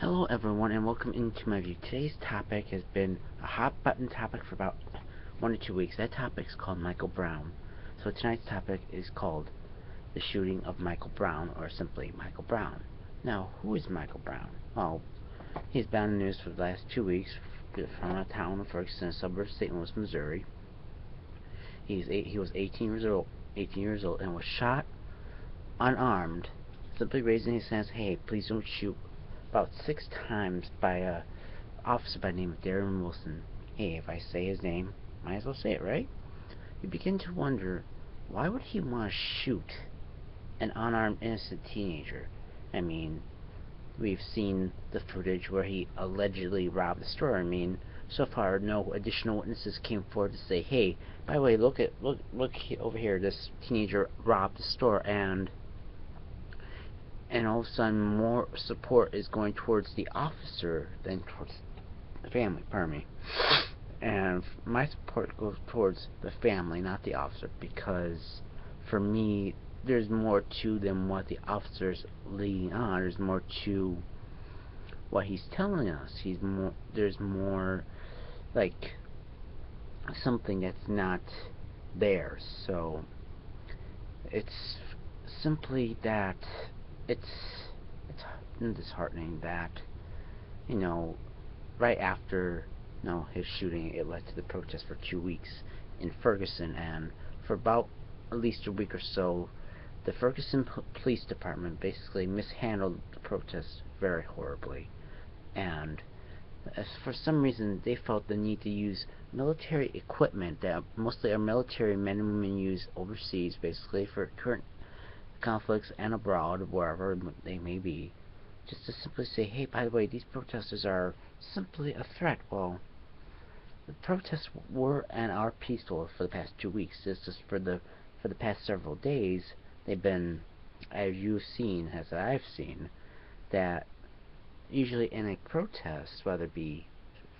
Hello everyone and welcome into my review. Today's topic has been a hot button topic for about 1 or 2 weeks. That topic is called Michael Brown. So tonight's topic is called the shooting of Michael Brown, or simply Michael Brown. Now, who is Michael Brown? Well, he's been in the news for the last 2 weeks from a town of Ferguson, a suburb of St. Louis, Missouri. He was 18 years old and was shot unarmed, simply raising his hands, "Hey, please don't shoot," about 6 times by a officer by the name of Darren Wilson. Hey, if I say his name, might as well say it, right? You begin to wonder, why would he want to shoot an unarmed innocent teenager? I mean, we've seen the footage where he allegedly robbed the store. I mean, so far no additional witnesses came forward to say, "Hey, by the way, look over here, this teenager robbed the store," and all of a sudden more support is going towards the officer than towards the family, pardon me. And my support goes towards the family, not the officer, because for me, there's more to than what the officer's leading on. There's more to what he's telling us. There's more, like, something that's not there. So it's simply that it's disheartening that, right after his shooting, it led to the protest for 2 weeks in Ferguson, and for about at least a week or so, the Ferguson Police Department basically mishandled the protest very horribly, and for some reason they felt the need to use military equipment that mostly our military men and women use overseas, basically for current conflicts and abroad, wherever they may be, just to simply say, "Hey, by the way, these protesters are simply a threat." Well, the protests were and are peaceful for the past 2 weeks. It's just for the past several days, they've been, as you've seen, as I've seen, that usually in a protest, whether it be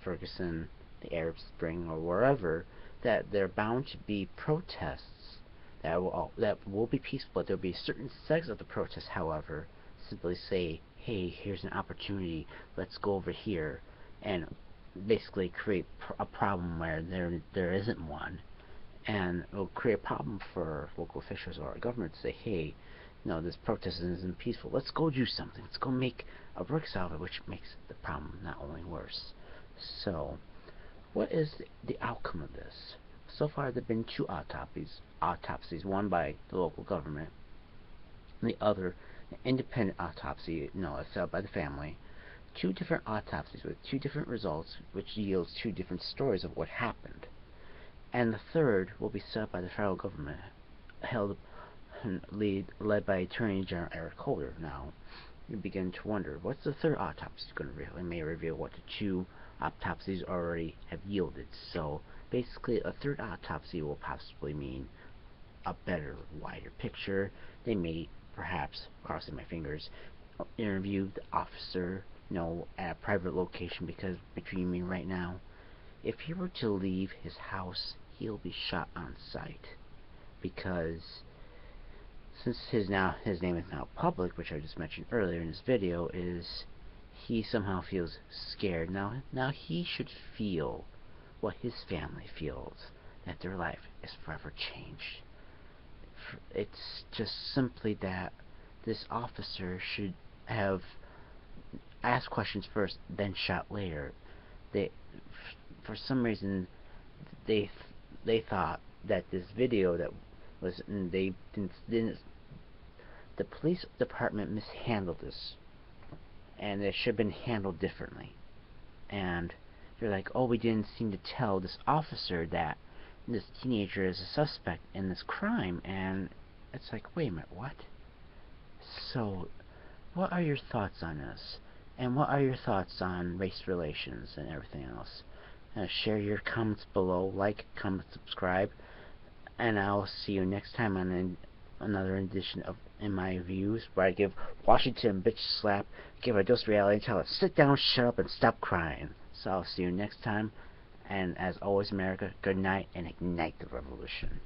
Ferguson, the Arab Spring, or wherever, that there are bound to be protests that will be peaceful, but there will be a certain section of the protest, however, simply say, "Hey, here's an opportunity, let's go over here," and basically create a problem where there isn't one, and it will create a problem for local officials or our government to say, "Hey, this protest isn't peaceful, let's go do something, let's go make a work out of it," which makes the problem not only worse. So, what is the outcome of this? So far, there have been 2 autopsies, one by the local government, and the other, an independent autopsy, set up by the family. 2 different autopsies with 2 different results, which yields 2 different stories of what happened. And the third will be set up by the federal government, led by Attorney General Eric Holder. Now, you begin to wonder, what's the third autopsy going to reveal? It may reveal what the 2 autopsies already have yielded. So, basically, a third autopsy will possibly mean a better, wider picture. They may, perhaps, crossing my fingers, interview the officer, at a private location, because between me right now, if he were to leave his house, he'll be shot on sight, because since his name is now public, which I just mentioned earlier in this video, he somehow feels scared. Now he should feel what his family feels, that their life is forever changed. It's just simply that this officer should have asked questions first, then shot later. For some reason, they thought that this video that was, they didn't. The police department mishandled this, and it should have been handled differently. And they're like, "Oh, we didn't seem to tell this officer that this teenager is a suspect in this crime," and it's like, wait a minute, what? So, what are your thoughts on this? And what are your thoughts on race relations and everything else? Share your comments below, like, comment, subscribe, and I'll see you next time on another edition of In My Reviews, where I give Washington a bitch slap, give a dose of reality, and tell her, "Sit down, shut up, and stop crying." So I'll see you next time, and as always, America, good night, and ignite the revolution.